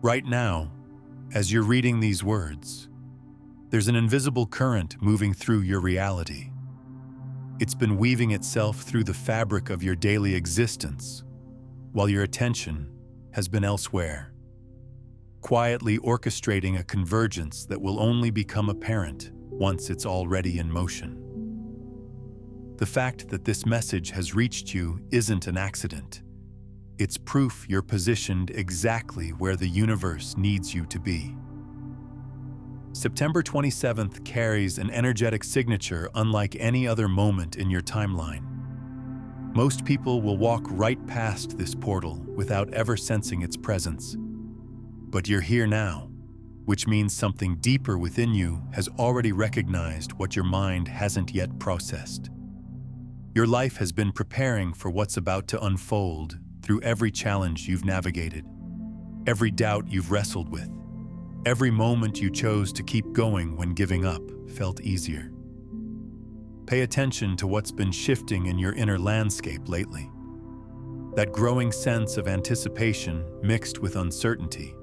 Right now, as you're reading these words, there's an invisible current moving through your reality. It's been weaving itself through the fabric of your daily existence, while your attention has been elsewhere, quietly orchestrating a convergence that will only become apparent once it's already in motion. The fact that this message has reached you isn't an accident. It's proof you're positioned exactly where the universe needs you to be. September 27th carries an energetic signature unlike any other moment in your timeline. Most people will walk right past this portal without ever sensing its presence. But you're here now, which means something deeper within you has already recognized what your mind hasn't yet processed. Your life has been preparing for what's about to unfold through every challenge you've navigated, every doubt you've wrestled with, every moment you chose to keep going when giving up felt easier. Pay attention to what's been shifting in your inner landscape lately. That growing sense of anticipation mixed with uncertainty.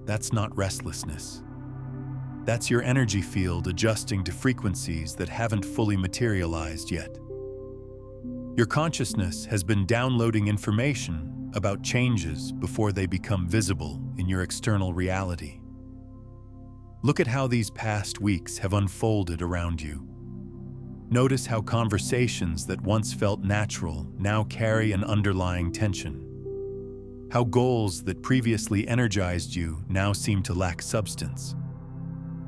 That's not restlessness. That's your energy field adjusting to frequencies that haven't fully materialized yet. Your consciousness has been downloading information about changes before they become visible in your external reality. Look at how these past weeks have unfolded around you. Notice how conversations that once felt natural now carry an underlying tension. How goals that previously energized you now seem to lack substance.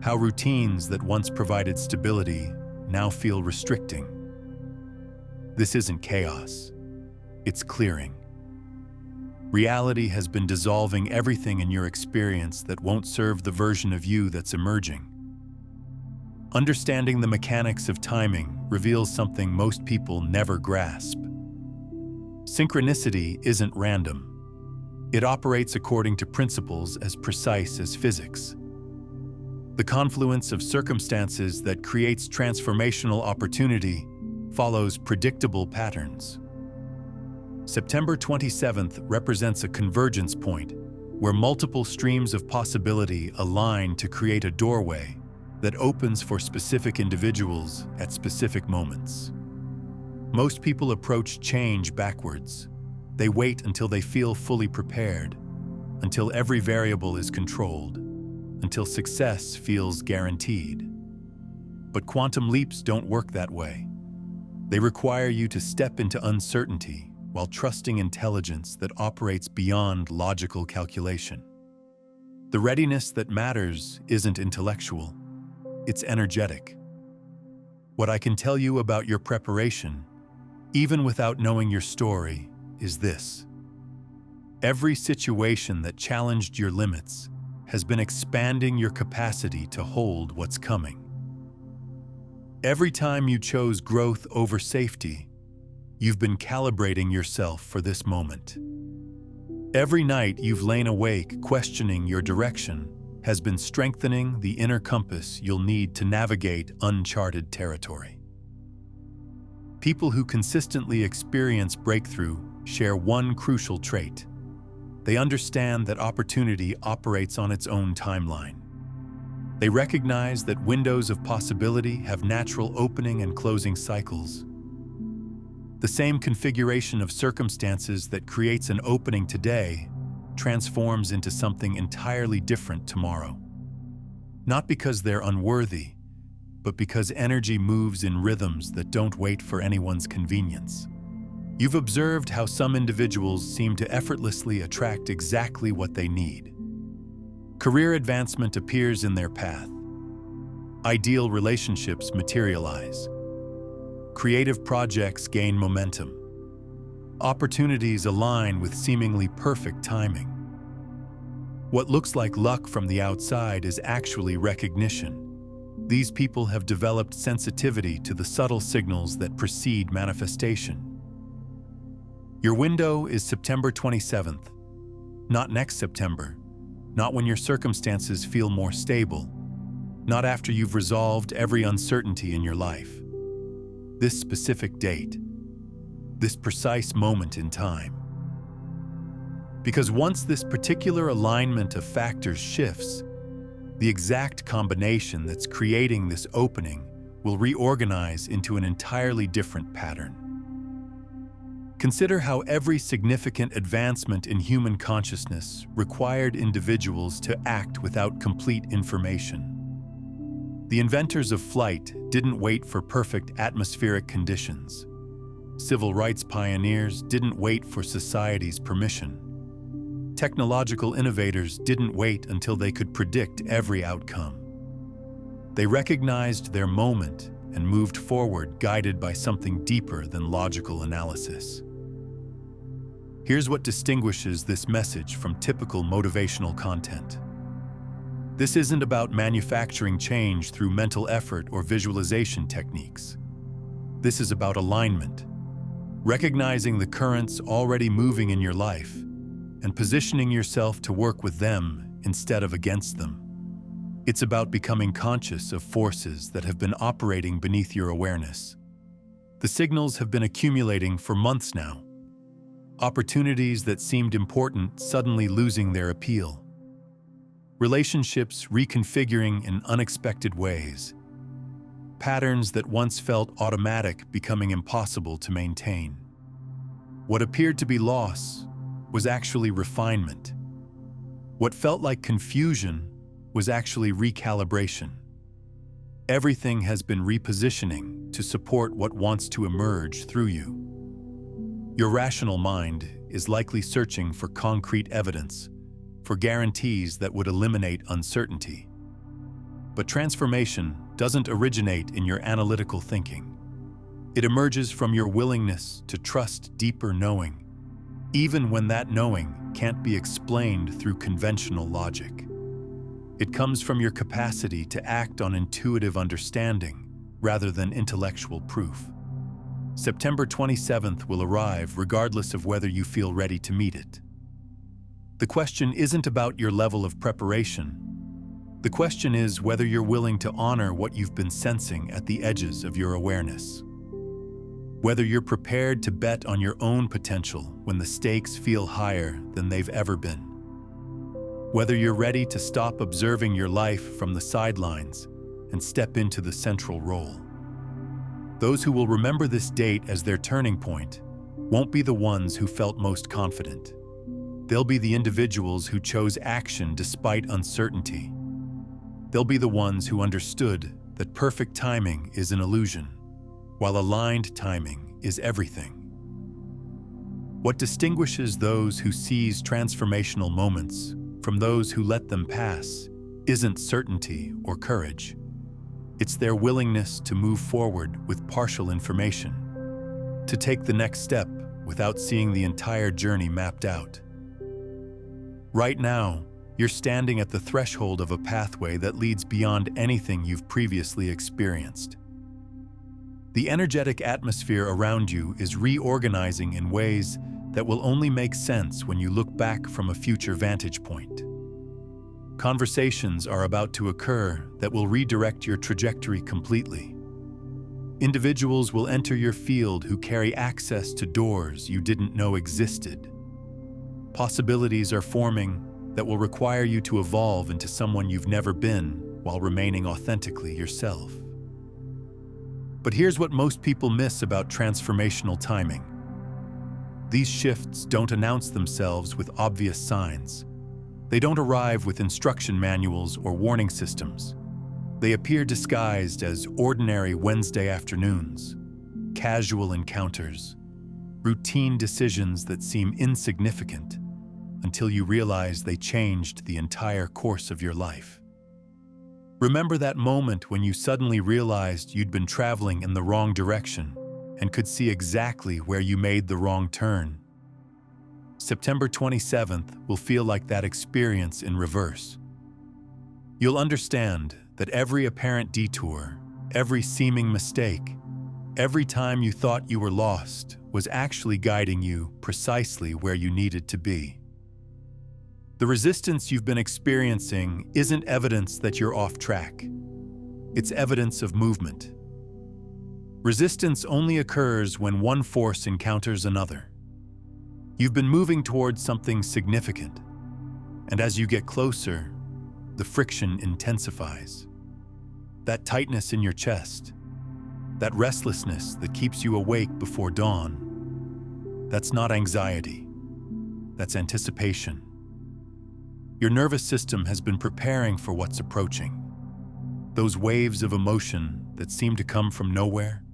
How routines that once provided stability now feel restricting. This isn't chaos. It's clearing. Reality has been dissolving everything in your experience that won't serve the version of you that's emerging. Understanding the mechanics of timing reveals something most people never grasp. Synchronicity isn't random. It operates according to principles as precise as physics. The confluence of circumstances that creates transformational opportunity follows predictable patterns. September 27th represents a convergence point where multiple streams of possibility align to create a doorway that opens for specific individuals at specific moments. Most people approach change backwards. They wait until they feel fully prepared, until every variable is controlled, until success feels guaranteed. But quantum leaps don't work that way. They require you to step into uncertainty while trusting intelligence that operates beyond logical calculation. The readiness that matters isn't intellectual, it's energetic. What I can tell you about your preparation, even without knowing your story, is this. Every situation that challenged your limits has been expanding your capacity to hold what's coming. Every time you chose growth over safety, you've been calibrating yourself for this moment. Every night you've lain awake questioning your direction has been strengthening the inner compass you'll need to navigate uncharted territory. People who consistently experience breakthrough share one crucial trait. They understand that opportunity operates on its own timeline. They recognize that windows of possibility have natural opening and closing cycles. The same configuration of circumstances that creates an opening today transforms into something entirely different tomorrow. Not because they're unworthy, but because energy moves in rhythms that don't wait for anyone's convenience. You've observed how some individuals seem to effortlessly attract exactly what they need. Career advancement appears in their path. Ideal relationships materialize. Creative projects gain momentum. Opportunities align with seemingly perfect timing. What looks like luck from the outside is actually recognition. These people have developed sensitivity to the subtle signals that precede manifestation. Your window is September 27th, not next September, not when your circumstances feel more stable, not after you've resolved every uncertainty in your life. This specific date, this precise moment in time. Because once this particular alignment of factors shifts, the exact combination that's creating this opening will reorganize into an entirely different pattern. Consider how every significant advancement in human consciousness required individuals to act without complete information. The inventors of flight didn't wait for perfect atmospheric conditions. Civil rights pioneers didn't wait for society's permission. Technological innovators didn't wait until they could predict every outcome. They recognized their moment and moved forward, guided by something deeper than logical analysis. Here's what distinguishes this message from typical motivational content. This isn't about manufacturing change through mental effort or visualization techniques. This is about alignment, recognizing the currents already moving in your life and positioning yourself to work with them instead of against them. It's about becoming conscious of forces that have been operating beneath your awareness. The signals have been accumulating for months now. Opportunities that seemed important suddenly losing their appeal. Relationships reconfiguring in unexpected ways. Patterns that once felt automatic becoming impossible to maintain. What appeared to be loss was actually refinement. What felt like confusion was actually recalibration. Everything has been repositioning to support what wants to emerge through you. Your rational mind is likely searching for concrete evidence, for guarantees that would eliminate uncertainty. But transformation doesn't originate in your analytical thinking. It emerges from your willingness to trust deeper knowing, even when that knowing can't be explained through conventional logic. It comes from your capacity to act on intuitive understanding rather than intellectual proof. September 27th will arrive regardless of whether you feel ready to meet it. The question isn't about your level of preparation. The question is whether you're willing to honor what you've been sensing at the edges of your awareness. Whether you're prepared to bet on your own potential when the stakes feel higher than they've ever been. Whether you're ready to stop observing your life from the sidelines and step into the central role. Those who will remember this date as their turning point won't be the ones who felt most confident. They'll be the individuals who chose action despite uncertainty. They'll be the ones who understood that perfect timing is an illusion, while aligned timing is everything. What distinguishes those who seize transformational moments from those who let them pass isn't certainty or courage. It's their willingness to move forward with partial information, to take the next step without seeing the entire journey mapped out. Right now, you're standing at the threshold of a pathway that leads beyond anything you've previously experienced. The energetic atmosphere around you is reorganizing in ways that will only make sense when you look back from a future vantage point. Conversations are about to occur that will redirect your trajectory completely. Individuals will enter your field who carry access to doors you didn't know existed. Possibilities are forming that will require you to evolve into someone you've never been while remaining authentically yourself. But here's what most people miss about transformational timing. These shifts don't announce themselves with obvious signs. They don't arrive with instruction manuals or warning systems. They appear disguised as ordinary Wednesday afternoons, casual encounters, routine decisions that seem insignificant until you realize they changed the entire course of your life. Remember that moment when you suddenly realized you'd been traveling in the wrong direction and could see exactly where you made the wrong turn. September 27th will feel like that experience in reverse. You'll understand that every apparent detour, every seeming mistake, every time you thought you were lost was actually guiding you precisely where you needed to be. The resistance you've been experiencing isn't evidence that you're off track. It's evidence of movement. Resistance only occurs when one force encounters another. You've been moving towards something significant, and as you get closer, the friction intensifies. That tightness in your chest, that restlessness that keeps you awake before dawn, that's not anxiety, that's anticipation. Your nervous system has been preparing for what's approaching. Those waves of emotion that seem to come from nowhere.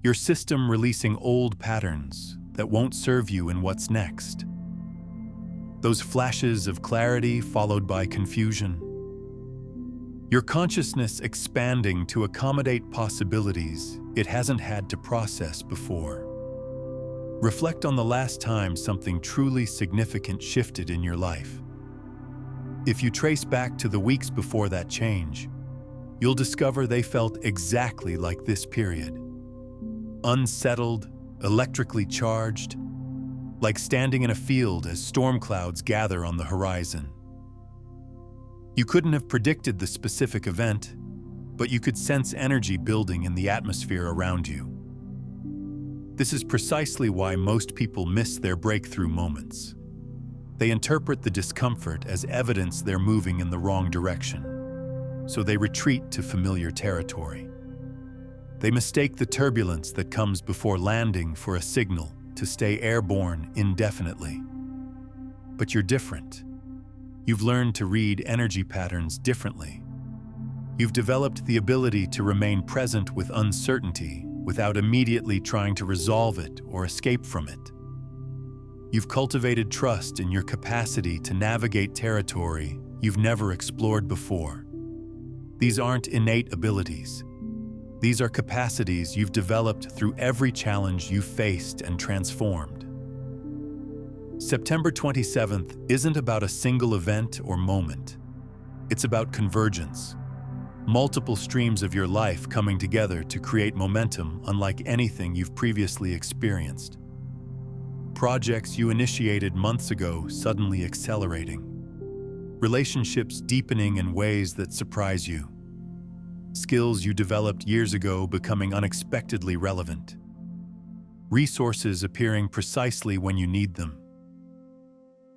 Your system releasing old patterns that won't serve you in what's next. Those flashes of clarity followed by confusion. Your consciousness expanding to accommodate possibilities it hasn't had to process before. Reflect on the last time something truly significant shifted in your life. If you trace back to the weeks before that change, you'll discover they felt exactly like this period. Unsettled, electrically charged, like standing in a field as storm clouds gather on the horizon. You couldn't have predicted the specific event, but you could sense energy building in the atmosphere around you. This is precisely why most people miss their breakthrough moments. They interpret the discomfort as evidence they're moving in the wrong direction, so they retreat to familiar territory. They mistake the turbulence that comes before landing for a signal to stay airborne indefinitely. But you're different. You've learned to read energy patterns differently. You've developed the ability to remain present with uncertainty without immediately trying to resolve it or escape from it. You've cultivated trust in your capacity to navigate territory you've never explored before. These aren't innate abilities. These are capacities you've developed through every challenge you've faced and transformed. September 27th isn't about a single event or moment. It's about convergence. Multiple streams of your life coming together to create momentum unlike anything you've previously experienced. Projects you initiated months ago suddenly accelerating. Relationships deepening in ways that surprise you. Skills you developed years ago becoming unexpectedly relevant. Resources appearing precisely when you need them.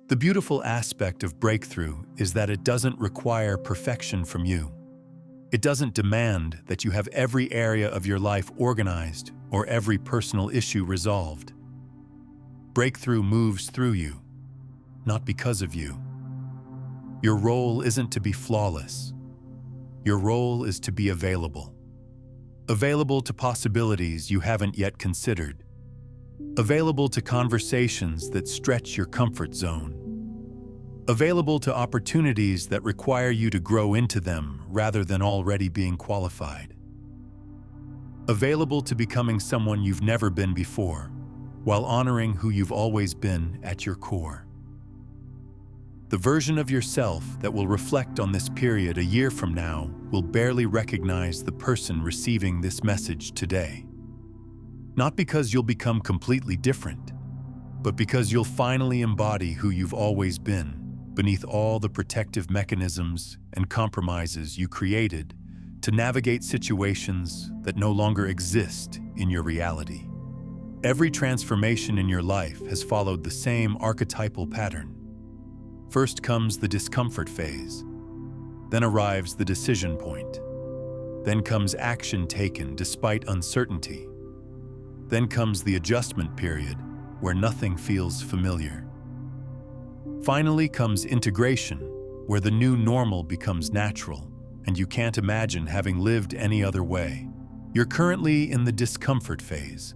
The beautiful aspect of breakthrough is that it doesn't require perfection from you. It doesn't demand that you have every area of your life organized or every personal issue resolved. Breakthrough moves through you, not because of you. Your role isn't to be flawless. Your role is to be available. Available to possibilities you haven't yet considered. Available to conversations that stretch your comfort zone. Available to opportunities that require you to grow into them rather than already being qualified. Available to becoming someone you've never been before, while honoring who you've always been at your core. The version of yourself that will reflect on this period a year from now will barely recognize the person receiving this message today. Not because you'll become completely different, but because you'll finally embody who you've always been, beneath all the protective mechanisms and compromises you created to navigate situations that no longer exist in your reality. Every transformation in your life has followed the same archetypal pattern. First comes the discomfort phase, then arrives the decision point, then comes action taken despite uncertainty, then comes the adjustment period where nothing feels familiar. Finally comes integration, where the new normal becomes natural and you can't imagine having lived any other way. You're currently in the discomfort phase.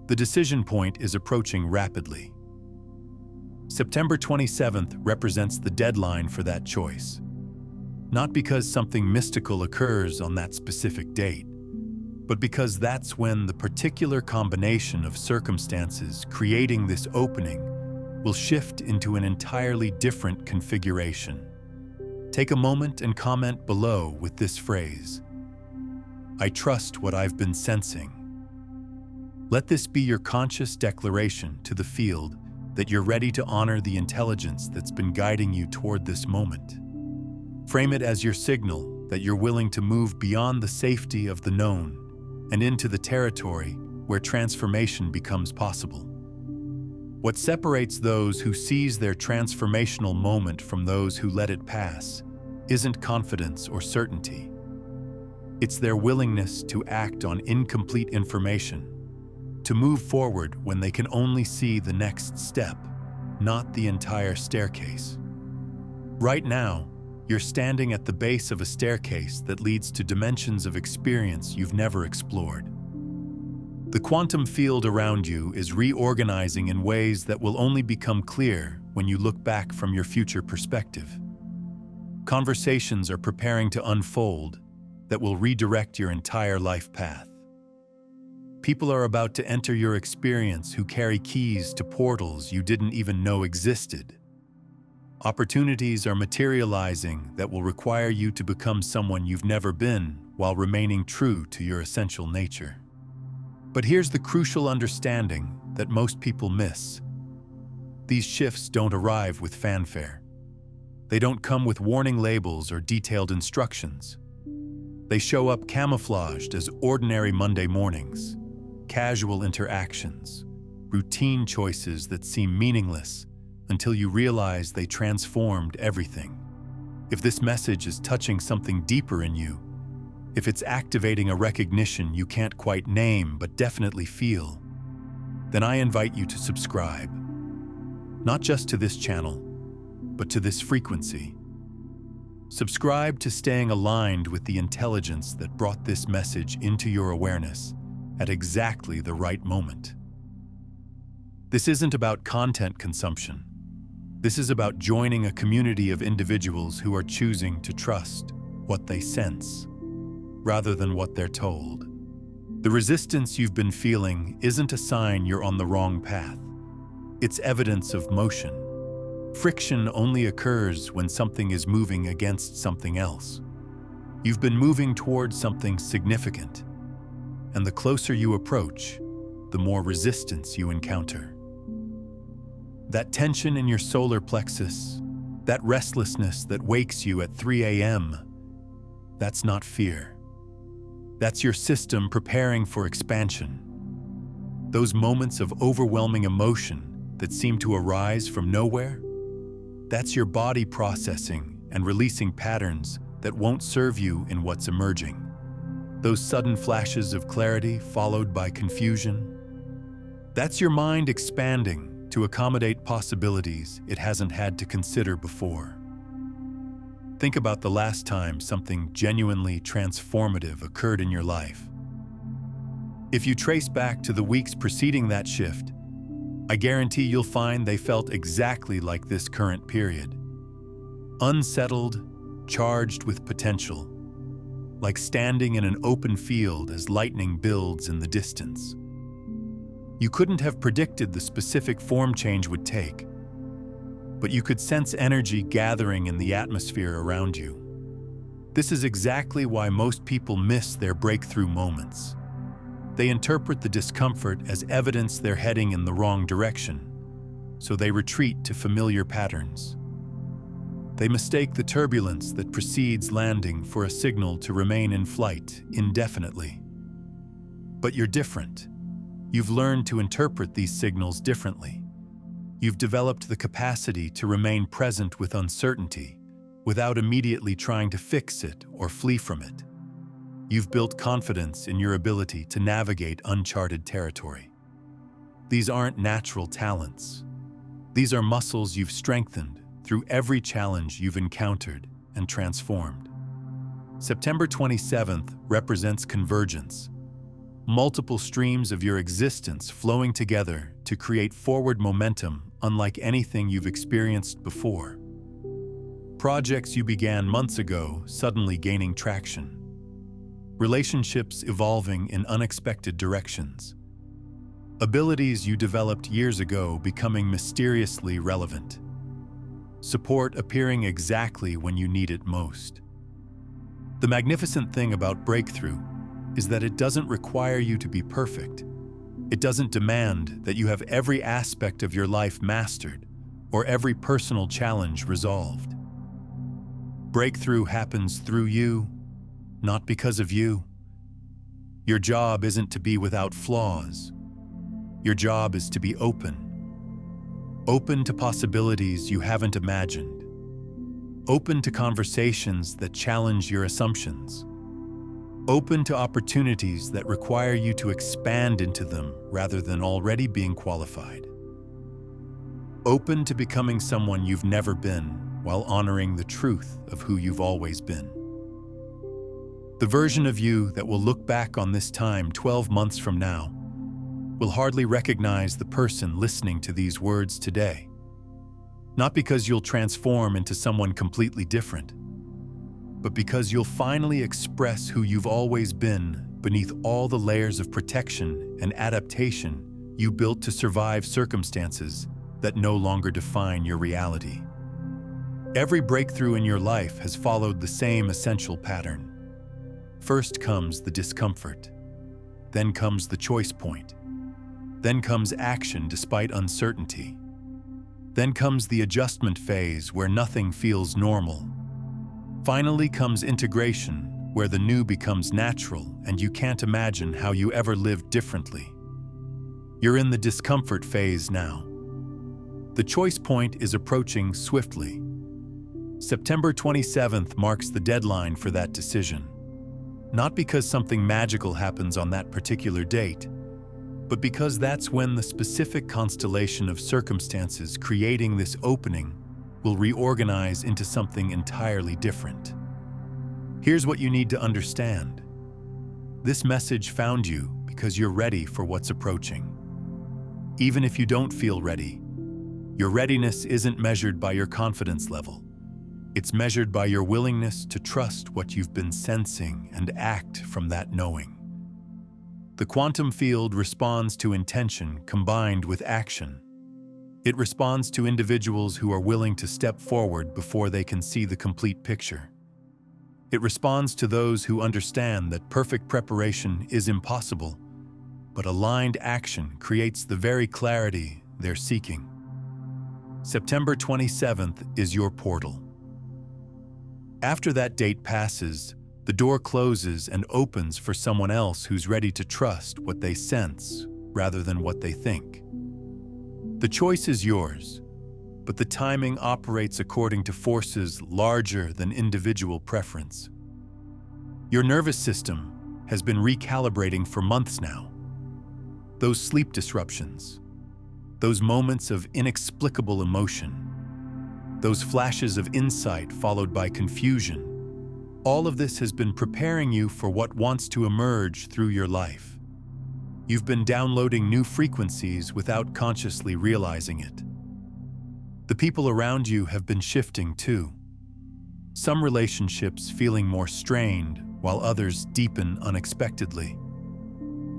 The decision point is approaching rapidly. September 27th represents the deadline for that choice. Not because something mystical occurs on that specific date, but because that's when the particular combination of circumstances creating this opening will shift into an entirely different configuration. Take a moment and comment below with this phrase: I trust what I've been sensing. Let this be your conscious declaration to the field that you're ready to honor the intelligence that's been guiding you toward this moment. Frame it as your signal that you're willing to move beyond the safety of the known and into the territory where transformation becomes possible. What separates those who seize their transformational moment from those who let it pass isn't confidence or certainty. It's their willingness to act on incomplete information, to move forward when they can only see the next step, not the entire staircase. Right now, you're standing at the base of a staircase that leads to dimensions of experience you've never explored. The quantum field around you is reorganizing in ways that will only become clear when you look back from your future perspective. Conversations are preparing to unfold that will redirect your entire life path. People are about to enter your experience who carry keys to portals you didn't even know existed. Opportunities are materializing that will require you to become someone you've never been while remaining true to your essential nature. But here's the crucial understanding that most people miss. These shifts don't arrive with fanfare. They don't come with warning labels or detailed instructions. They show up camouflaged as ordinary Monday mornings, casual interactions, routine choices that seem meaningless until you realize they transformed everything. If this message is touching something deeper in you, if it's activating a recognition you can't quite name but definitely feel, then I invite you to subscribe. Not just to this channel, but to this frequency. Subscribe to staying aligned with the intelligence that brought this message into your awareness at exactly the right moment. This isn't about content consumption. This is about joining a community of individuals who are choosing to trust what they sense, rather than what they're told. The resistance you've been feeling isn't a sign you're on the wrong path. It's evidence of motion. Friction only occurs when something is moving against something else. You've been moving towards something significant, and the closer you approach, the more resistance you encounter. That tension in your solar plexus, that restlessness that wakes you at 3 a.m., that's not fear. That's your system preparing for expansion. Those moments of overwhelming emotion that seem to arise from nowhere, that's your body processing and releasing patterns that won't serve you in what's emerging. Those sudden flashes of clarity followed by confusion, that's your mind expanding to accommodate possibilities it hasn't had to consider before. Think about the last time something genuinely transformative occurred in your life. If you trace back to the weeks preceding that shift, I guarantee you'll find they felt exactly like this current period. Unsettled, charged with potential, like standing in an open field as lightning builds in the distance. You couldn't have predicted the specific form change would take, but you could sense energy gathering in the atmosphere around you. This is exactly why most people miss their breakthrough moments. They interpret the discomfort as evidence they're heading in the wrong direction, so they retreat to familiar patterns. They mistake the turbulence that precedes landing for a signal to remain in flight indefinitely. But you're different. You've learned to interpret these signals differently. You've developed the capacity to remain present with uncertainty without immediately trying to fix it or flee from it. You've built confidence in your ability to navigate uncharted territory. These aren't natural talents. These are muscles you've strengthened through every challenge you've encountered and transformed. September 27th represents convergence, multiple streams of your existence flowing together to create forward momentum unlike anything you've experienced before. Projects you began months ago suddenly gaining traction. Relationships evolving in unexpected directions. Abilities you developed years ago becoming mysteriously relevant. Support appearing exactly when you need it most. The magnificent thing about breakthrough is that it doesn't require you to be perfect. It doesn't demand that you have every aspect of your life mastered or every personal challenge resolved. Breakthrough happens through you, not because of you. Your job isn't to be without flaws. Your job is to be open, open to possibilities you haven't imagined, open to conversations that challenge your assumptions, open to opportunities that require you to expand into them rather than already being qualified, open to becoming someone you've never been while honoring the truth of who you've always been. The version of you that will look back on this time 12 months from now will hardly recognize the person listening to these words today. Not because you'll transform into someone completely different, but because you'll finally express who you've always been beneath all the layers of protection and adaptation you built to survive circumstances that no longer define your reality. Every breakthrough in your life has followed the same essential pattern. First comes the discomfort, then comes the choice point, then comes action despite uncertainty, then comes the adjustment phase where nothing feels normal. Finally comes integration, where the new becomes natural and you can't imagine how you ever lived differently. You're in the discomfort phase now. The choice point is approaching swiftly. September 27th marks the deadline for that decision. Not because something magical happens on that particular date, but because that's when the specific constellation of circumstances creating this opening will reorganize into something entirely different. Here's what you need to understand. This message found you because you're ready for what's approaching. Even if you don't feel ready, your readiness isn't measured by your confidence level. It's measured by your willingness to trust what you've been sensing and act from that knowing. The quantum field responds to intention combined with action. It responds to individuals who are willing to step forward before they can see the complete picture. It responds to those who understand that perfect preparation is impossible, but aligned action creates the very clarity they're seeking. September 27th is your portal. After that date passes, the door closes and opens for someone else who's ready to trust what they sense rather than what they think. The choice is yours, but the timing operates according to forces larger than individual preference. Your nervous system has been recalibrating for months now. Those sleep disruptions, those moments of inexplicable emotion, those flashes of insight followed by confusion, all of this has been preparing you for what wants to emerge through your life. You've been downloading new frequencies without consciously realizing it. The people around you have been shifting too. Some relationships feeling more strained, while others deepen unexpectedly.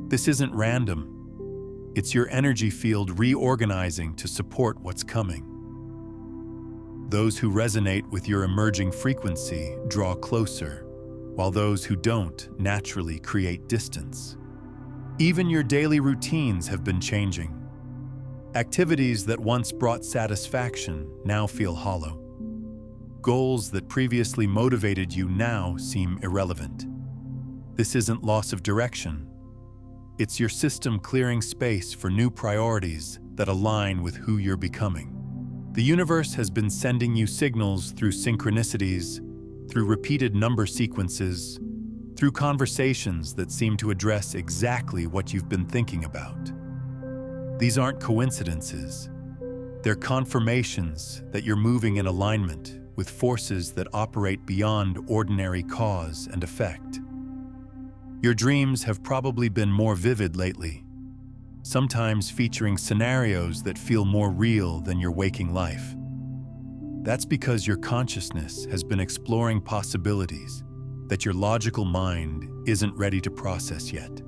This isn't random. It's your energy field reorganizing to support what's coming. Those who resonate with your emerging frequency draw closer, while those who don't naturally create distance. Even your daily routines have been changing. Activities that once brought satisfaction now feel hollow. Goals that previously motivated you now seem irrelevant. This isn't loss of direction. It's your system clearing space for new priorities that align with who you're becoming. The universe has been sending you signals through synchronicities, through repeated number sequences, through conversations that seem to address exactly what you've been thinking about. These aren't coincidences. They're confirmations that you're moving in alignment with forces that operate beyond ordinary cause and effect. Your dreams have probably been more vivid lately, sometimes featuring scenarios that feel more real than your waking life. That's because your consciousness has been exploring possibilities that your logical mind isn't ready to process yet.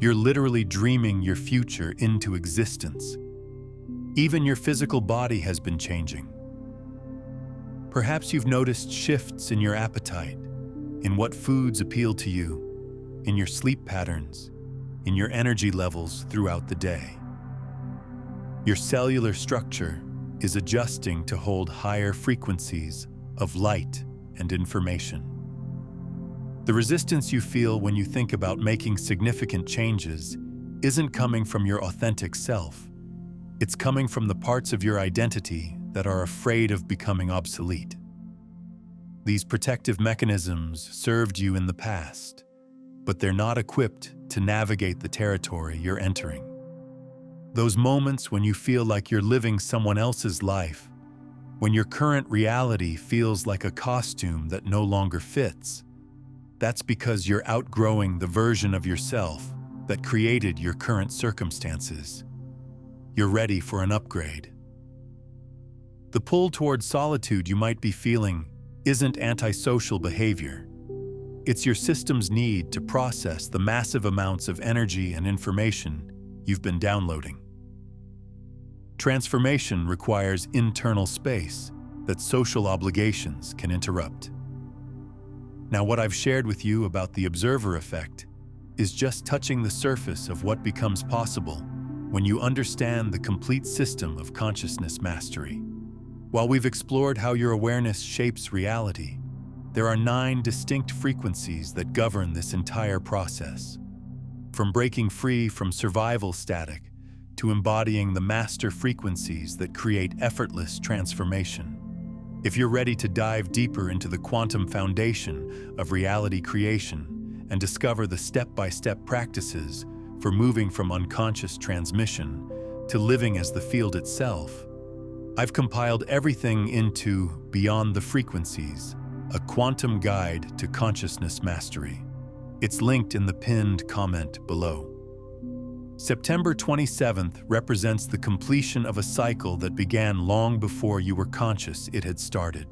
You're literally dreaming your future into existence. Even your physical body has been changing. Perhaps you've noticed shifts in your appetite, in what foods appeal to you, in your sleep patterns, in your energy levels throughout the day. Your cellular structure is adjusting to hold higher frequencies of light and information. The resistance you feel when you think about making significant changes isn't coming from your authentic self. It's coming from the parts of your identity that are afraid of becoming obsolete. These protective mechanisms served you in the past, but they're not equipped to navigate the territory you're entering. Those moments when you feel like you're living someone else's life, when your current reality feels like a costume that no longer fits, that's because you're outgrowing the version of yourself that created your current circumstances. You're ready for an upgrade. The pull toward solitude you might be feeling isn't antisocial behavior. It's your system's need to process the massive amounts of energy and information you've been downloading. Transformation requires internal space that social obligations can interrupt. Now, what I've shared with you about the observer effect is just touching the surface of what becomes possible when you understand the complete system of consciousness mastery. While we've explored how your awareness shapes reality, there are 9 distinct frequencies that govern this entire process. From breaking free from survival static to embodying the master frequencies that create effortless transformation. If you're ready to dive deeper into the quantum foundation of reality creation and discover the step-by-step practices for moving from unconscious transmission to living as the field itself, I've compiled everything into Beyond the Frequencies, a quantum guide to consciousness mastery. It's linked in the pinned comment below. September 27th represents the completion of a cycle that began long before you were conscious it had started.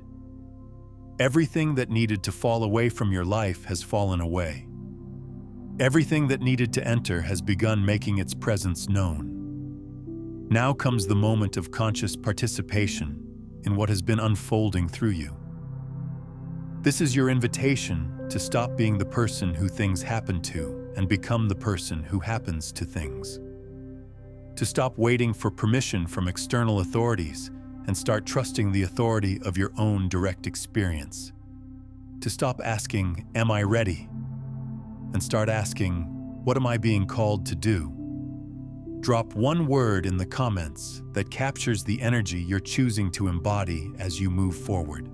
Everything that needed to fall away from your life has fallen away. Everything that needed to enter has begun making its presence known. Now comes the moment of conscious participation in what has been unfolding through you. This is your invitation to stop being the person who things happen to and become the person who happens to things. To stop waiting for permission from external authorities and start trusting the authority of your own direct experience. To stop asking, "Am I ready?" and start asking, "What am I being called to do?" Drop one word in the comments that captures the energy you're choosing to embody as you move forward.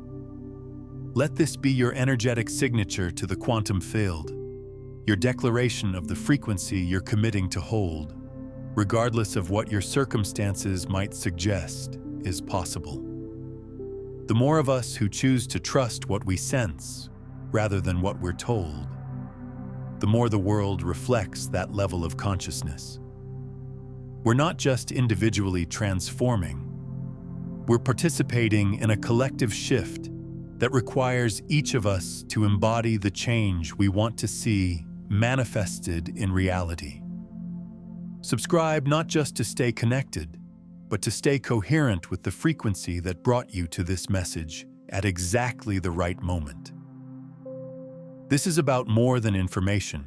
Let this be your energetic signature to the quantum field, your declaration of the frequency you're committing to hold, regardless of what your circumstances might suggest is possible. The more of us who choose to trust what we sense rather than what we're told, the more the world reflects that level of consciousness. We're not just individually transforming, we're participating in a collective shift that requires each of us to embody the change we want to see manifested in reality. Subscribe not just to stay connected, but to stay coherent with the frequency that brought you to this message at exactly the right moment. This is about more than information.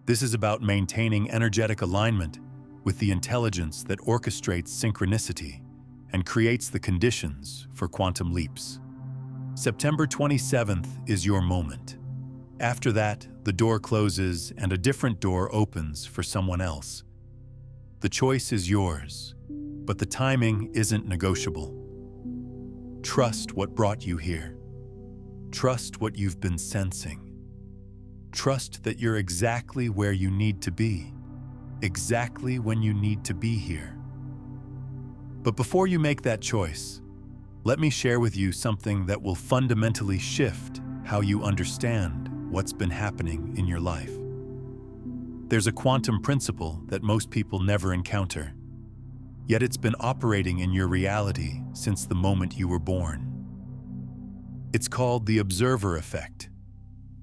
This is about maintaining energetic alignment with the intelligence that orchestrates synchronicity and creates the conditions for quantum leaps. September 27th is your moment. After that, the door closes and a different door opens for someone else. The choice is yours, but the timing isn't negotiable. Trust what brought you here. Trust what you've been sensing. Trust that you're exactly where you need to be, exactly when you need to be here. But before you make that choice, let me share with you something that will fundamentally shift how you understand what's been happening in your life. There's a quantum principle that most people never encounter, yet it's been operating in your reality since the moment you were born. It's called the observer effect,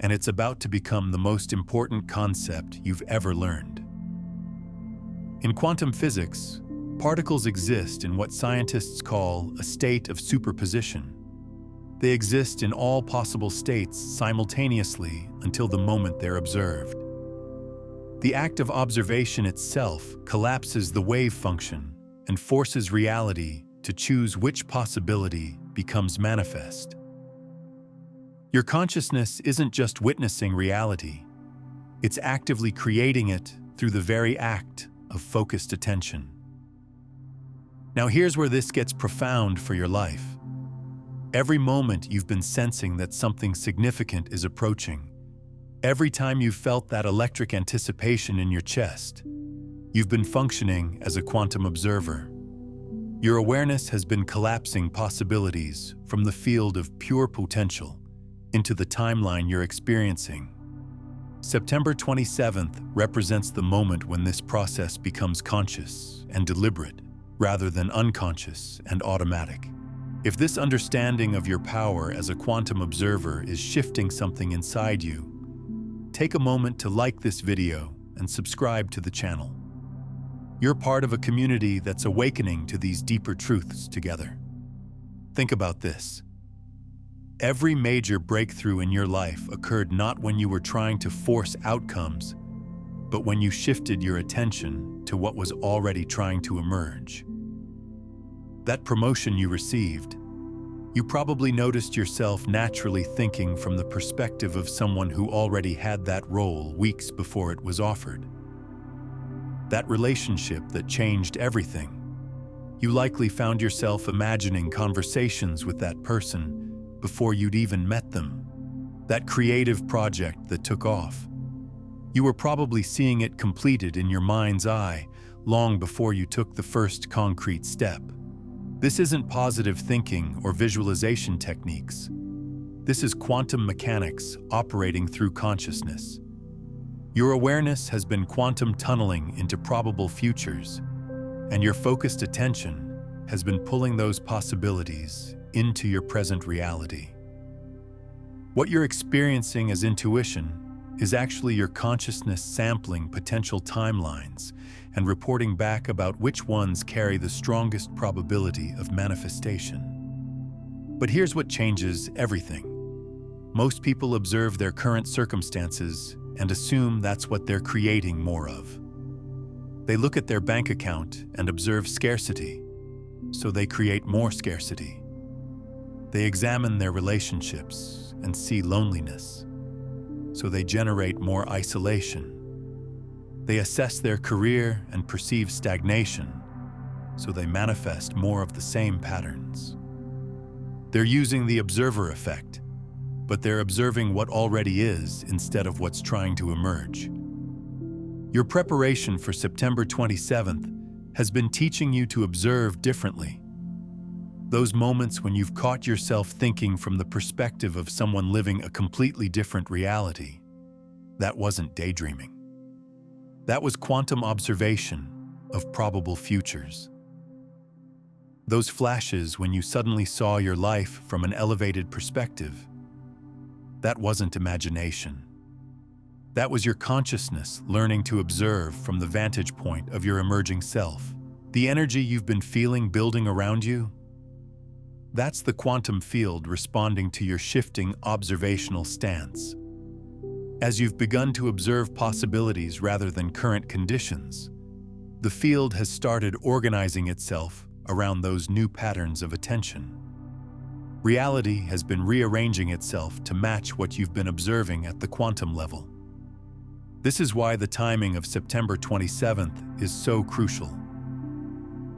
and it's about to become the most important concept you've ever learned. In quantum physics, particles exist in what scientists call a state of superposition. They exist in all possible states simultaneously until the moment they're observed. The act of observation itself collapses the wave function and forces reality to choose which possibility becomes manifest. Your consciousness isn't just witnessing reality, it's actively creating it through the very act of focused attention. Now here's where this gets profound for your life. Every moment you've been sensing that something significant is approaching. Every time you've felt that electric anticipation in your chest, you've been functioning as a quantum observer. Your awareness has been collapsing possibilities from the field of pure potential into the timeline you're experiencing. September 27th represents the moment when this process becomes conscious and deliberate, rather than unconscious and automatic. If this understanding of your power as a quantum observer is shifting something inside you, take a moment to like this video and subscribe to the channel. You're part of a community that's awakening to these deeper truths together. Think about this. Every major breakthrough in your life occurred not when you were trying to force outcomes, but when you shifted your attention to what was already trying to emerge. That promotion you received, you probably noticed yourself naturally thinking from the perspective of someone who already had that role weeks before it was offered. That relationship that changed everything. You likely found yourself imagining conversations with that person before you'd even met them. That creative project that took off. You were probably seeing it completed in your mind's eye long before you took the first concrete step. This isn't positive thinking or visualization techniques. This is quantum mechanics operating through consciousness. Your awareness has been quantum tunneling into probable futures, and your focused attention has been pulling those possibilities into your present reality. What you're experiencing as intuition is actually your consciousness sampling potential timelines and reporting back about which ones carry the strongest probability of manifestation. But here's what changes everything. Most people observe their current circumstances and assume that's what they're creating more of. They look at their bank account and observe scarcity, so they create more scarcity. They examine their relationships and see loneliness, so they generate more isolation. They assess their career and perceive stagnation, so they manifest more of the same patterns. They're using the observer effect, but they're observing what already is instead of what's trying to emerge. Your preparation for September 27th has been teaching you to observe differently. Those moments when you've caught yourself thinking from the perspective of someone living a completely different reality, that wasn't daydreaming. That was quantum observation of probable futures. Those flashes when you suddenly saw your life from an elevated perspective, that wasn't imagination. That was your consciousness learning to observe from the vantage point of your emerging self. The energy you've been feeling building around you, that's the quantum field responding to your shifting observational stance. As you've begun to observe possibilities rather than current conditions, the field has started organizing itself around those new patterns of attention. Reality has been rearranging itself to match what you've been observing at the quantum level. This is why the timing of September 27th is so crucial.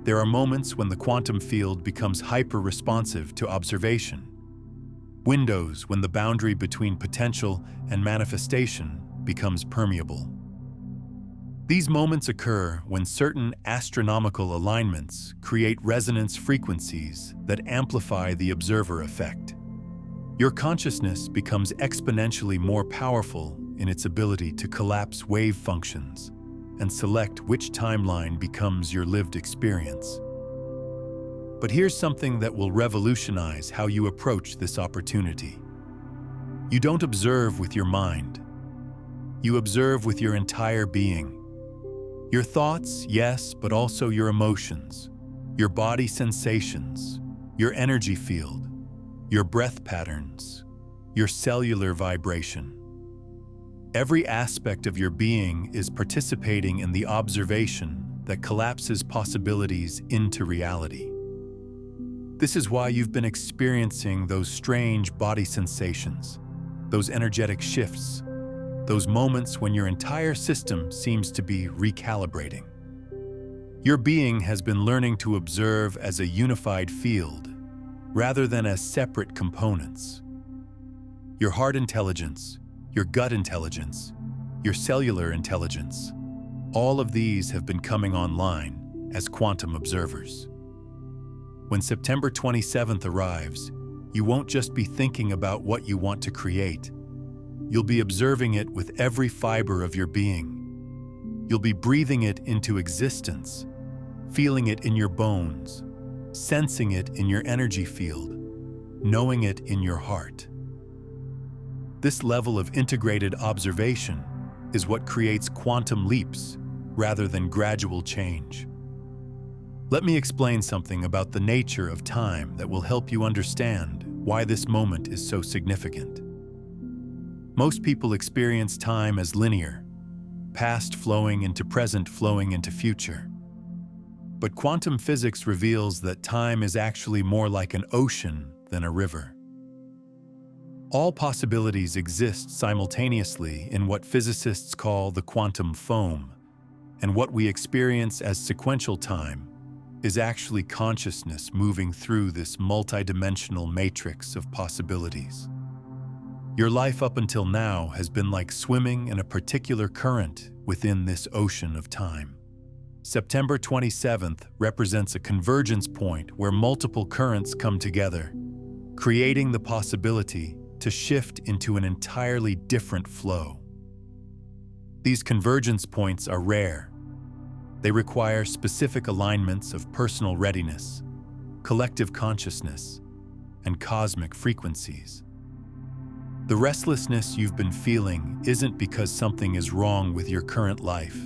There are moments when the quantum field becomes hyper-responsive to observation. Windows when the boundary between potential and manifestation becomes permeable. These moments occur when certain astronomical alignments create resonance frequencies that amplify the observer effect. Your consciousness becomes exponentially more powerful in its ability to collapse wave functions and select which timeline becomes your lived experience. But here's something that will revolutionize how you approach this opportunity. You don't observe with your mind. You observe with your entire being. Your thoughts, yes, but also your emotions, your body sensations, your energy field, your breath patterns, your cellular vibration. Every aspect of your being is participating in the observation that collapses possibilities into reality. This is why you've been experiencing those strange body sensations, those energetic shifts, those moments when your entire system seems to be recalibrating. Your being has been learning to observe as a unified field, rather than as separate components. Your heart intelligence, your gut intelligence, your cellular intelligence, all of these have been coming online as quantum observers. When September 27th arrives, you won't just be thinking about what you want to create. You'll be observing it with every fiber of your being. You'll be breathing it into existence, feeling it in your bones, sensing it in your energy field, knowing it in your heart. This level of integrated observation is what creates quantum leaps rather than gradual change. Let me explain something about the nature of time that will help you understand why this moment is so significant. Most people experience time as linear, past flowing into present, flowing into future. But quantum physics reveals that time is actually more like an ocean than a river. All possibilities exist simultaneously in what physicists call the quantum foam, and what we experience as sequential time is actually consciousness moving through this multidimensional matrix of possibilities. Your life up until now has been like swimming in a particular current within this ocean of time. September 27th represents a convergence point where multiple currents come together, creating the possibility to shift into an entirely different flow. These convergence points are rare. They require specific alignments of personal readiness, collective consciousness, and cosmic frequencies. The restlessness you've been feeling isn't because something is wrong with your current life.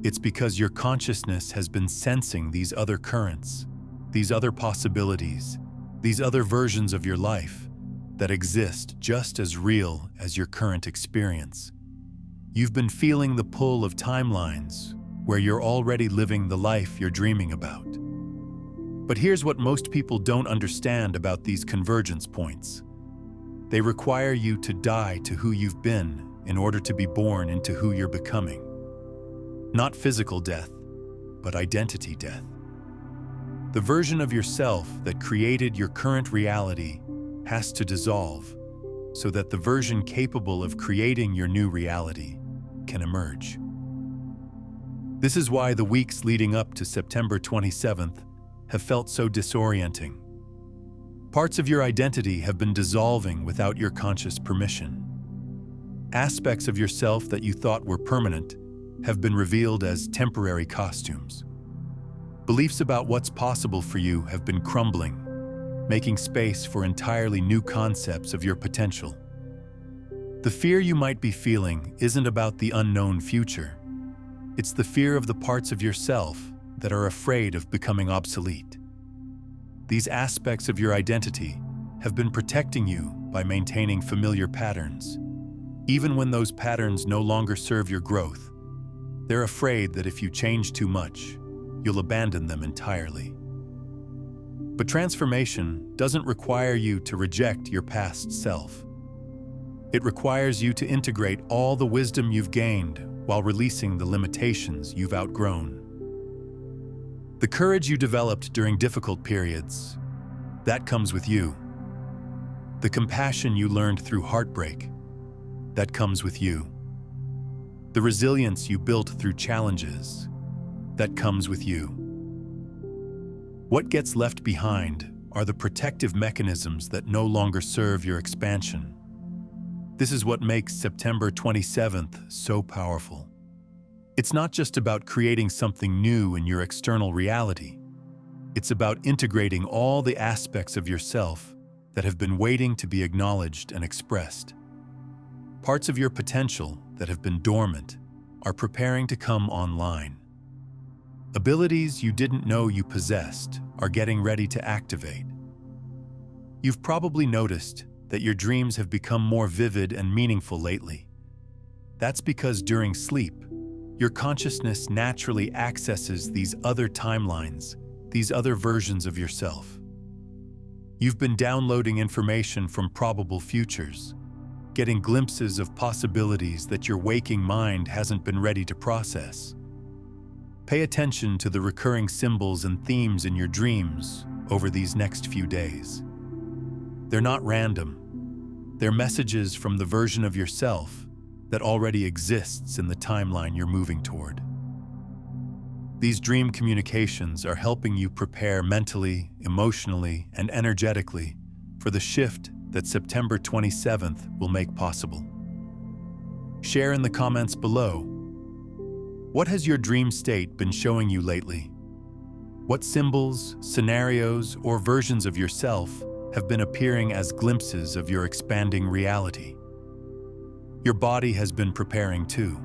It's because your consciousness has been sensing these other currents, these other possibilities, these other versions of your life that exist just as real as your current experience. You've been feeling the pull of timelines where you're already living the life you're dreaming about. But here's what most people don't understand about these convergence points. They require you to die to who you've been in order to be born into who you're becoming. Not physical death, but identity death. The version of yourself that created your current reality has to dissolve so that the version capable of creating your new reality can emerge. This is why the weeks leading up to September 27th have felt so disorienting. Parts of your identity have been dissolving without your conscious permission. Aspects of yourself that you thought were permanent have been revealed as temporary costumes. Beliefs about what's possible for you have been crumbling, making space for entirely new concepts of your potential. The fear you might be feeling isn't about the unknown future. It's the fear of the parts of yourself that are afraid of becoming obsolete. These aspects of your identity have been protecting you by maintaining familiar patterns. Even when those patterns no longer serve your growth, they're afraid that if you change too much, you'll abandon them entirely. But transformation doesn't require you to reject your past self. It requires you to integrate all the wisdom you've gained while releasing the limitations you've outgrown. The courage you developed during difficult periods, that comes with you. The compassion you learned through heartbreak, that comes with you. The resilience you built through challenges, that comes with you. What gets left behind are the protective mechanisms that no longer serve your expansion. This is what makes September 27th so powerful. It's not just about creating something new in your external reality. It's about integrating all the aspects of yourself that have been waiting to be acknowledged and expressed. Parts of your potential that have been dormant are preparing to come online. Abilities you didn't know you possessed are getting ready to activate. You've probably noticed that your dreams have become more vivid and meaningful lately. That's because during sleep, your consciousness naturally accesses these other timelines, these other versions of yourself. You've been downloading information from probable futures, getting glimpses of possibilities that your waking mind hasn't been ready to process. Pay attention to the recurring symbols and themes in your dreams over these next few days. They're not random. They're messages from the version of yourself that already exists in the timeline you're moving toward. These dream communications are helping you prepare mentally, emotionally, and energetically for the shift that September 27th will make possible. Share in the comments below. What has your dream state been showing you lately? What symbols, scenarios, or versions of yourself have been appearing as glimpses of your expanding reality? Your body has been preparing too.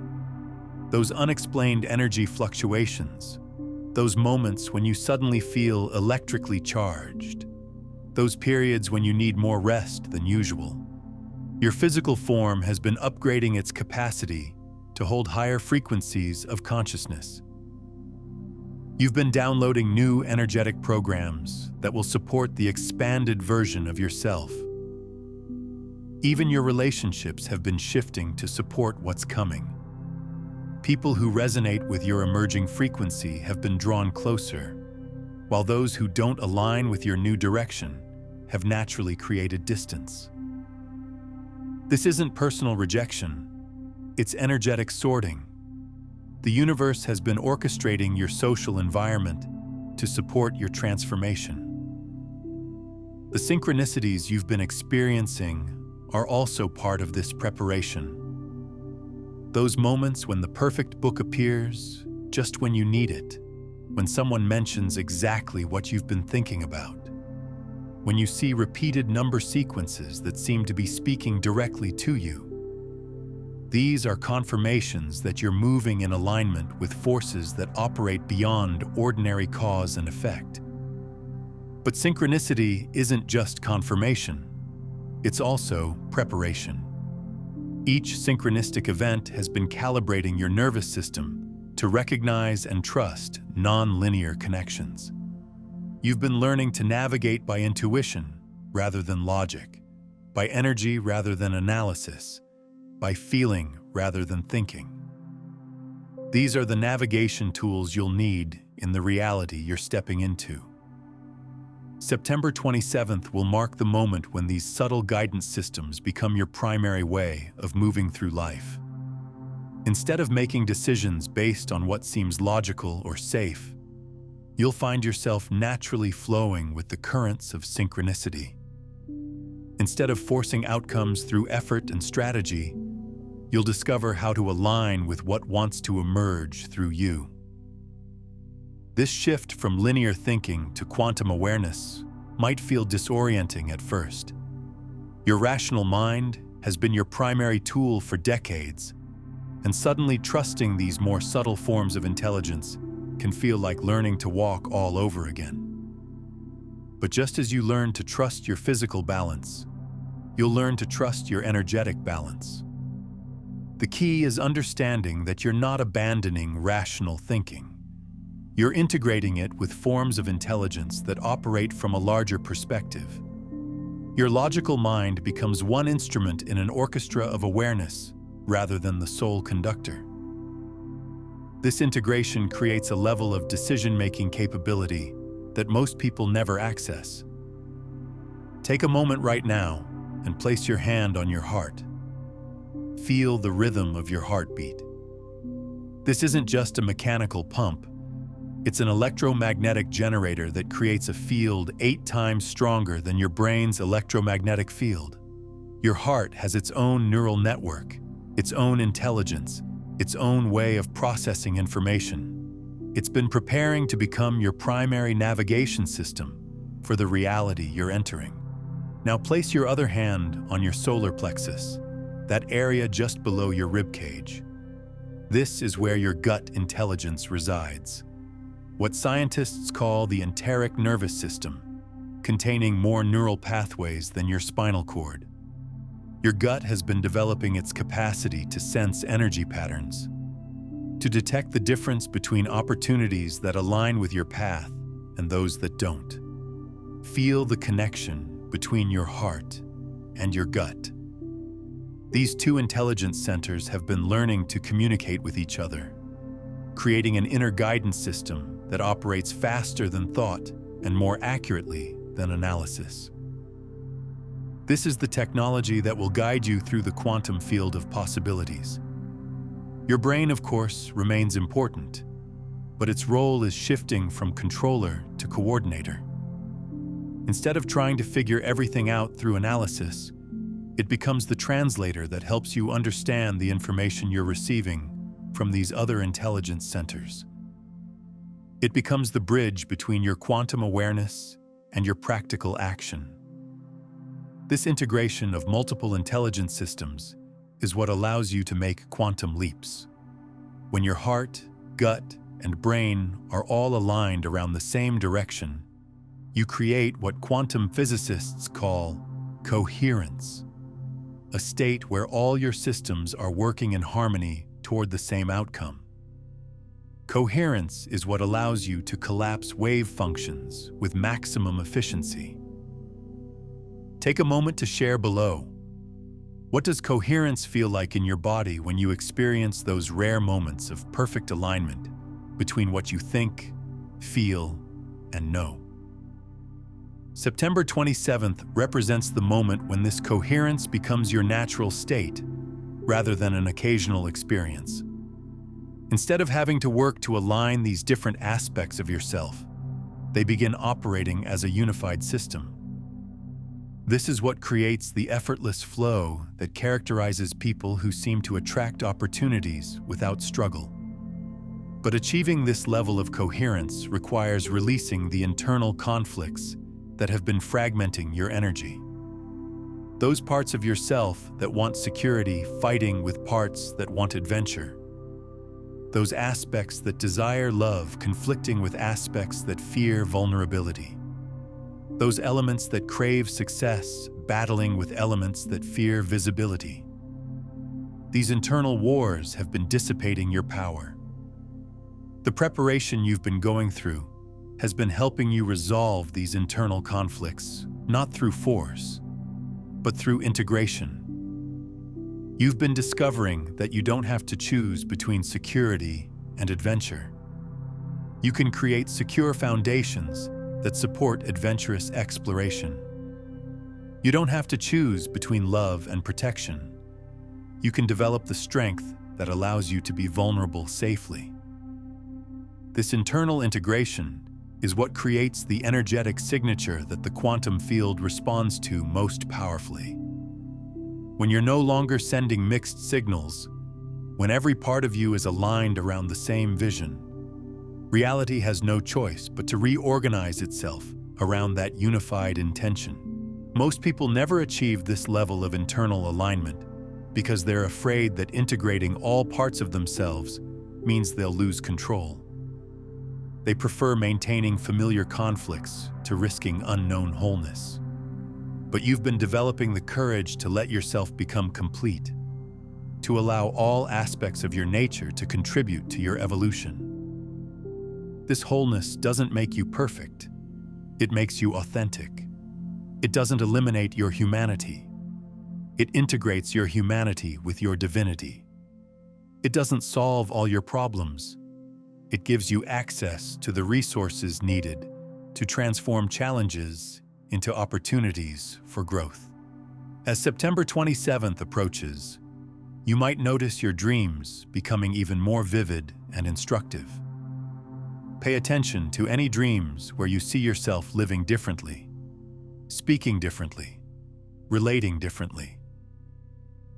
Those unexplained energy fluctuations, those moments when you suddenly feel electrically charged, those periods when you need more rest than usual. Your physical form has been upgrading its capacity to hold higher frequencies of consciousness. You've been downloading new energetic programs that will support the expanded version of yourself. Even your relationships have been shifting to support what's coming. People who resonate with your emerging frequency have been drawn closer, while those who don't align with your new direction have naturally created distance. This isn't personal rejection, it's energetic sorting. The universe has been orchestrating your social environment to support your transformation. The synchronicities you've been experiencing are also part of this preparation. Those moments when the perfect book appears just when you need it, when someone mentions exactly what you've been thinking about, when you see repeated number sequences that seem to be speaking directly to you. These are confirmations that you're moving in alignment with forces that operate beyond ordinary cause and effect. But synchronicity isn't just confirmation, it's also preparation. Each synchronistic event has been calibrating your nervous system to recognize and trust non-linear connections. You've been learning to navigate by intuition rather than logic, by energy rather than analysis, by feeling rather than thinking. These are the navigation tools you'll need in the reality you're stepping into. September 27th will mark the moment when these subtle guidance systems become your primary way of moving through life. Instead of making decisions based on what seems logical or safe, you'll find yourself naturally flowing with the currents of synchronicity. Instead of forcing outcomes through effort and strategy, you'll discover how to align with what wants to emerge through you. This shift from linear thinking to quantum awareness might feel disorienting at first. Your rational mind has been your primary tool for decades, and suddenly trusting these more subtle forms of intelligence can feel like learning to walk all over again. But just as you learn to trust your physical balance, you'll learn to trust your energetic balance. The key is understanding that you're not abandoning rational thinking. You're integrating it with forms of intelligence that operate from a larger perspective. Your logical mind becomes one instrument in an orchestra of awareness rather than the sole conductor. This integration creates a level of decision-making capability that most people never access. Take a moment right now and place your hand on your heart. Feel the rhythm of your heartbeat. This isn't just a mechanical pump. It's an electromagnetic generator that creates a field 8 times stronger than your brain's electromagnetic field. Your heart has its own neural network, its own intelligence, its own way of processing information. It's been preparing to become your primary navigation system for the reality you're entering. Now place your other hand on your solar plexus, that area just below your ribcage. This is where your gut intelligence resides. What scientists call the enteric nervous system, containing more neural pathways than your spinal cord. Your gut has been developing its capacity to sense energy patterns, to detect the difference between opportunities that align with your path and those that don't. Feel the connection between your heart and your gut. These two intelligence centers have been learning to communicate with each other. creating an inner guidance system that operates faster than thought and more accurately than analysis. This is the technology that will guide you through the quantum field of possibilities. Your brain, of course, remains important, but its role is shifting from controller to coordinator. Instead of trying to figure everything out through analysis, it becomes the translator that helps you understand the information you're receiving from these other intelligence centers. It becomes the bridge between your quantum awareness and your practical action. This integration of multiple intelligence systems is what allows you to make quantum leaps. When your heart, gut, and brain are all aligned around the same direction, you create what quantum physicists call coherence, a state where all your systems are working in harmony toward the same outcome. Coherence is what allows you to collapse wave functions with maximum efficiency. Take a moment to share below. What does coherence feel like in your body when you experience those rare moments of perfect alignment between what you think, feel, and know? September 27th represents the moment when this coherence becomes your natural state, rather than an occasional experience. Instead of having to work to align these different aspects of yourself, they begin operating as a unified system. This is what creates the effortless flow that characterizes people who seem to attract opportunities without struggle. But achieving this level of coherence requires releasing the internal conflicts that have been fragmenting your energy. Those parts of yourself that want security fighting with parts that want adventure. Those aspects that desire love conflicting with aspects that fear vulnerability. Those elements that crave success battling with elements that fear visibility. These internal wars have been dissipating your power. The preparation you've been going through has been helping you resolve these internal conflicts, not through force, but through integration. You've been discovering that you don't have to choose between security and adventure. You can create secure foundations that support adventurous exploration. You don't have to choose between love and protection. You can develop the strength that allows you to be vulnerable safely. This internal integration is what creates the energetic signature that the quantum field responds to most powerfully. When you're no longer sending mixed signals, when every part of you is aligned around the same vision, reality has no choice but to reorganize itself around that unified intention. Most people never achieve this level of internal alignment because they're afraid that integrating all parts of themselves means they'll lose control. They prefer maintaining familiar conflicts to risking unknown wholeness. But you've been developing the courage to let yourself become complete, to allow all aspects of your nature to contribute to your evolution. This wholeness doesn't make you perfect. It makes you authentic. It doesn't eliminate your humanity. It integrates your humanity with your divinity. It doesn't solve all your problems. It gives you access to the resources needed to transform challenges into opportunities for growth. As September 27th approaches, you might notice your dreams becoming even more vivid and instructive. Pay attention to any dreams where you see yourself living differently, speaking differently, relating differently.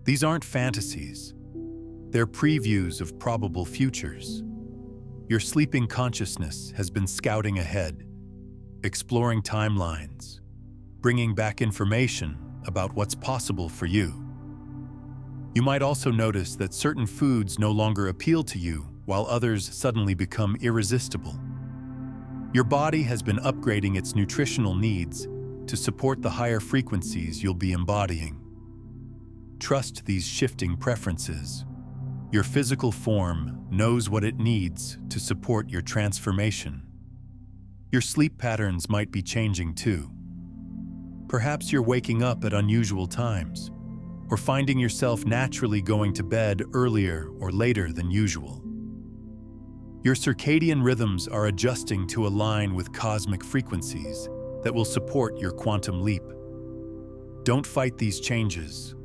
These aren't fantasies. They're previews of probable futures. Your sleeping consciousness has been scouting ahead, exploring timelines, bringing back information about what's possible for you. You might also notice that certain foods no longer appeal to you while others suddenly become irresistible. Your body has been upgrading its nutritional needs to support the higher frequencies you'll be embodying. Trust these shifting preferences. Your physical form knows what it needs to support your transformation. Your sleep patterns might be changing too. Perhaps you're waking up at unusual times, or finding yourself naturally going to bed earlier or later than usual. Your circadian rhythms are adjusting to align with cosmic frequencies that will support your quantum leap. Don't fight these changes.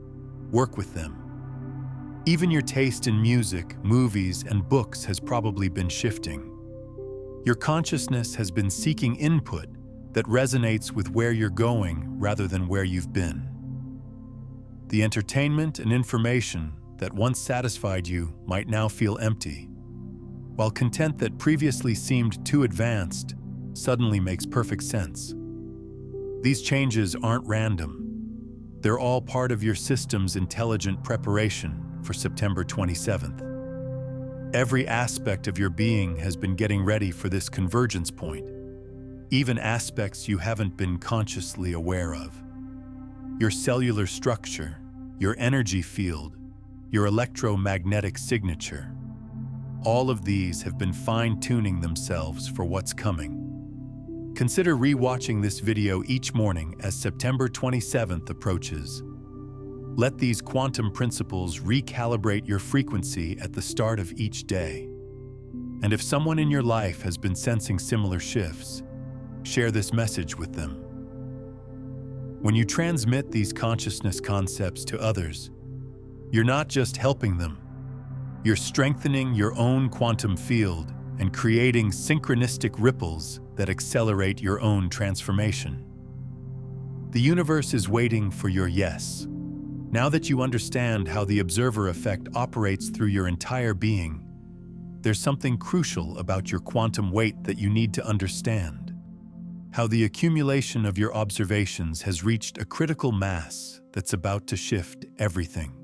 Work with them. Even your taste in music, movies, and books has probably been shifting. Your consciousness has been seeking input that resonates with where you're going rather than where you've been. The entertainment and information that once satisfied you might now feel empty, while content that previously seemed too advanced suddenly makes perfect sense. These changes aren't random. They're all part of your system's intelligent preparation for September 27th. Every aspect of your being has been getting ready for this convergence point, even aspects you haven't been consciously aware of. Your cellular structure, your energy field, your electromagnetic signature. All of these have been fine-tuning themselves for what's coming. Consider re-watching this video each morning as September 27th approaches. Let these quantum principles recalibrate your frequency at the start of each day. And if someone in your life has been sensing similar shifts, share this message with them. When you transmit these consciousness concepts to others, you're not just helping them, you're strengthening your own quantum field and creating synchronistic ripples that accelerate your own transformation. The universe is waiting for your yes. Now that you understand how the observer effect operates through your entire being, there's something crucial about your quantum weight that you need to understand. How the accumulation of your observations has reached a critical mass that's about to shift everything.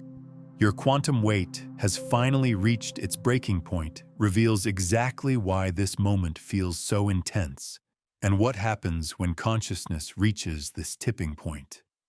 Your quantum weight has finally reached its breaking point, reveals exactly why this moment feels so intense, and what happens when consciousness reaches this tipping point.